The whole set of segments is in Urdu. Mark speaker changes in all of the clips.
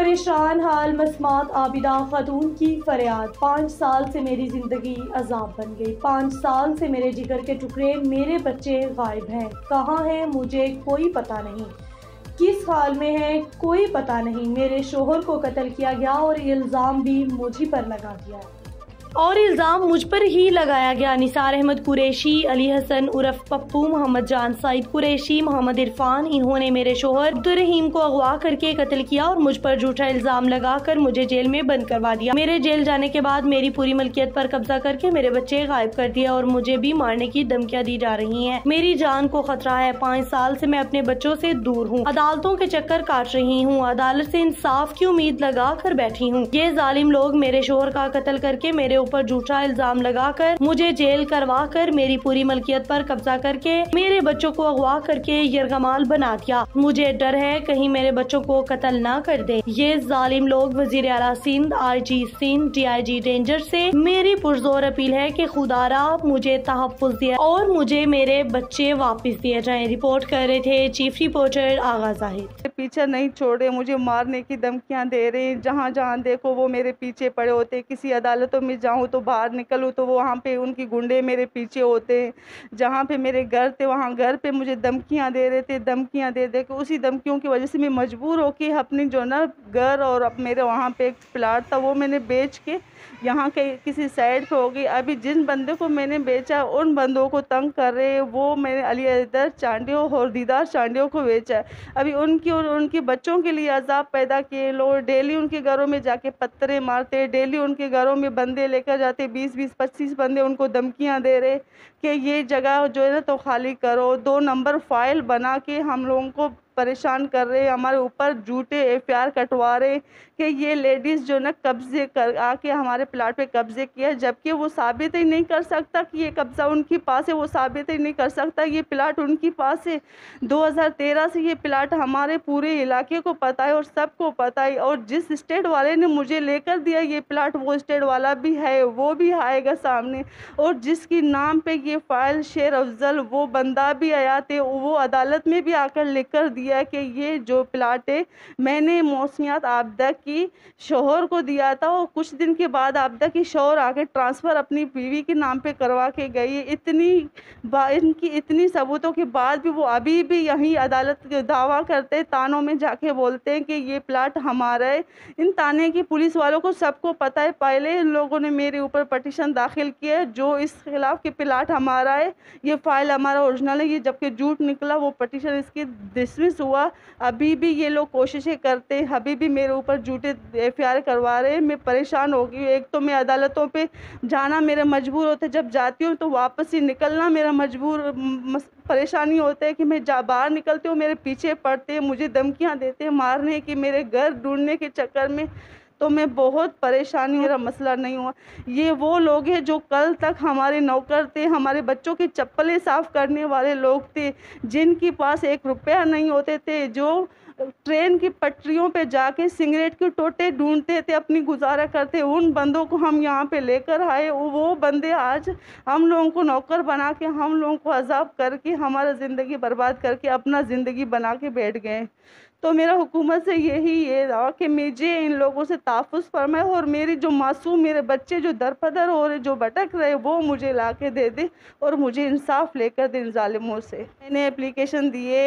Speaker 1: پریشان حال مسمات عابدہ خاتون کی فریاد، 5 سال سے میری زندگی عذاب بن گئی، 5 سال سے میرے جگر کے ٹکڑے، میرے بچے غائب ہیں، کہاں ہیں مجھے کوئی پتہ نہیں، کس حال میں ہیں کوئی پتہ نہیں، میرے شوہر کو قتل کیا گیا اور الزام بھی مجھ پر لگا دیا اور الزام مجھ پر ہی لگایا گیا۔ نثار احمد قریشی، علی حسن عرف پپو، محمد جان سعید قریشی، محمد عرفان، انہوں نے میرے شوہر عبدالرحیم کو اغوا کر کے قتل کیا اور مجھ پر جھوٹا الزام لگا کر مجھے جیل میں بند کروا دیا۔ میرے جیل جانے کے بعد میری پوری ملکیت پر قبضہ کر کے میرے بچے غائب کر دیا اور مجھے بھی مارنے کی دھمکیاں دی جا رہی ہیں۔ میری جان کو خطرہ ہے، 5 سال سے میں اپنے بچوں سے دور ہوں، عدالتوں کے چکر کاٹ رہی ہوں، عدالت سے انصاف کی امید لگا کر بیٹھی ہوں۔ یہ ظالم لوگ میرے شوہر کا قتل کر کے میرے اوپر جھوٹا الزام لگا کر مجھے جیل کروا کر میری پوری ملکیت پر قبضہ کر کے میرے بچوں کو اغوا کر کے یرغمال بنا دیا۔ مجھے ڈر ہے کہیں میرے بچوں کو قتل نہ کر دے۔ یہ ظالم لوگ وزیر اعلیٰ Sindh, I G Sindh, D I G danger سے میری پرزور اپیل ہے کہ خدا را مجھے تحفظ دیا اور مجھے میرے بچے واپس دیے جائیں۔ رپورٹ کر رہے تھے چیف رپورٹر آغا زاہد۔
Speaker 2: پیچھے نہیں چھوڑے، مجھے مارنے کی دھمکیاں دے رہے ہیں، جہاں جہاں دیکھو وہ میرے پیچھے پڑے ہوتے، کسی عدالتوں میں جاؤں تو باہر نکلوں تو وہاں پہ ان کی گنڈے میرے پیچھے ہوتے ہیں، جہاں پہ میرے گھر تھے وہاں گھر پہ مجھے دھمکیاں دے رہے تھے، دھمکیاں دے دے کے اسی دھمکیوں کی وجہ سے میں مجبور ہو کے اپنی جو نا گھر اور میرے وہاں پہ ایک پلاٹ تھا وہ میں نے بیچ کے یہاں کے کسی سائڈ پہ ہو گئی۔ ابھی جن بندے کو میں نے بیچا ان بندوں کو تنگ کر رہے، وہ میں نے علی حیدر چانڈیو اور دیدار چانڈیو کو بیچا ہے۔ ابھی ان کی اور ان کے بچوں کے لیے عذاب پیدا کیے لوگ، ڈیلی ان کے گھروں میں جا کے پتھریں مارتے، ڈیلی ان کے گھروں میں بندے لے کر جاتے، 20-25 بندے ان کو دھمکیاں دے رہے کہ یہ جگہ جو ہے نا تو خالی کرو، 2 نمبر فائل بنا کے ہم لوگوں کو پریشان کر رہے، ہمارے اوپر جھوٹے FIR کٹوا رہے کہ یہ لیڈیز جو نا قبضے کر آ کے ہمارے پلاٹ پہ قبضے کیا، جبکہ وہ ثابت ہی نہیں کر سکتا کہ یہ قبضہ ان کے پاس ہے، وہ ثابت ہی نہیں کر سکتا یہ پلاٹ ان کے پاس ہے۔ 2013 سے یہ پلاٹ ہمارے پورے علاقے کو پتہ ہے اور سب کو پتہ ہے، اور جس اسٹیٹ والے نے مجھے لے کر دیا یہ پلاٹ وہ اسٹیٹ والا بھی ہے، وہ بھی آئے گا سامنے، اور جس کی نام پہ یہ فائل شیر افضل وہ بندہ بھی آیا تھے، وہ عدالت میں بھی آ کر لکھ کر دیا کہ یہ جو پلاٹ ہے میں نے موسمیات عابدہ کی شوہر کو دیا تھا، اور کچھ دن کے بعد عابدہ کی شوہر آ کے ٹرانسفر اپنی بیوی کے نام پہ کروا کے گئی۔ ان کی اتنی ثبوتوں کے بعد بھی وہ ابھی بھی یہی عدالت کے دعویٰ کرتے، تانوں میں جا کے بولتے ہیں کہ یہ پلاٹ ہمارا ہے۔ ان تانے کی پولیس والوں کو سب کو پتہ ہے، پہلے ان لوگوں نے میرے اوپر پٹیشن داخل کیا ہے جو اس خلاف کہ پلاٹ ہمارا ہے، یہ فائل ہمارا اوریجنل ہے، یہ جبکہ جھوٹ نکلا وہ پٹیشن اس کی ڈسمس ہوا۔ ابھی بھی یہ لوگ کوششیں کرتے ہیں، ابھی بھی میرے اوپر جھوٹے FIR کروا رہے ہیں۔ میں پریشان ہو گئی ہوں، ایک تو میں عدالتوں پہ جانا میرا مجبور ہوتا ہے، جب جاتی ہوں تو واپس ہی نکلنا میرا پریشانی ہوتا ہے کہ میں باہر نکلتی ہوں میرے پیچھے پڑتے ہیں، مجھے دھمکیاں دیتے ہیں مارنے کی، میرے گھر ڈھونڈنے کے چکر میں تو میں بہت پریشانی، میرا مسئلہ نہیں ہوا۔ یہ وہ لوگ ہیں جو کل تک ہمارے نوکر تھے، ہمارے بچوں کی چپلیں صاف کرنے والے لوگ تھے، جن کے پاس 1 روپیہ نہیں ہوتے تھے، جو ٹرین کی پٹریوں پہ جا کے سگریٹ کے ٹوٹے ڈھونڈتے تھے، اپنی گزارا کرتے، ان بندوں کو ہم یہاں پہ لے کر آئے۔ وہ بندے آج ہم لوگوں کو نوکر بنا کے ہم لوگوں کو عذاب کر کے ہمارا زندگی برباد کر کے اپنا زندگی بنا کے بیٹھ گئے۔ تو میرا حکومت سے یہی دعا کہ مجھے ان لوگوں سے تحفظ فرمائے، اور میری جو معصوم میرے بچے جو درپدر ہو رہے، جو بھٹک رہے، وہ مجھے لا کے دے دے اور مجھے انصاف لے کر دے ان ظالموں سے۔ میں نے اپلیکیشن دیے،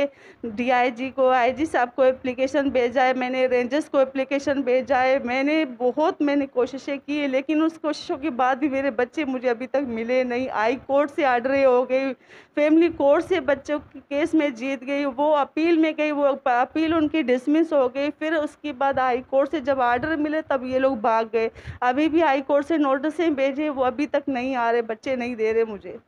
Speaker 2: DIG کو، IG صاحب کو اپلیکیشن بھیجا ہے، میں نے رینجرز کو اپلیکیشن بھیجا ہے، میں نے کوششیں کی ہیں، لیکن اس کوششوں کے بعد بھی میرے بچے مجھے ابھی تک ملے نہیں۔ ہائی کورٹ سے آرڈر ہو گئی، فیملی کورٹ سے بچوں کے کیس میں جیت گئی، وہ اپیل میں گئی، وہ اپیل ان کی ڈسمس ہو گئی، پھر اس کے بعد ہائی کورٹ سے جب آرڈر ملے تب یہ لوگ بھاگ گئے۔ ابھی بھی ہائی کورٹ سے نوٹسیں بھیجے، وہ ابھی تک نہیں آ رہے، بچے نہیں دے رہے مجھے۔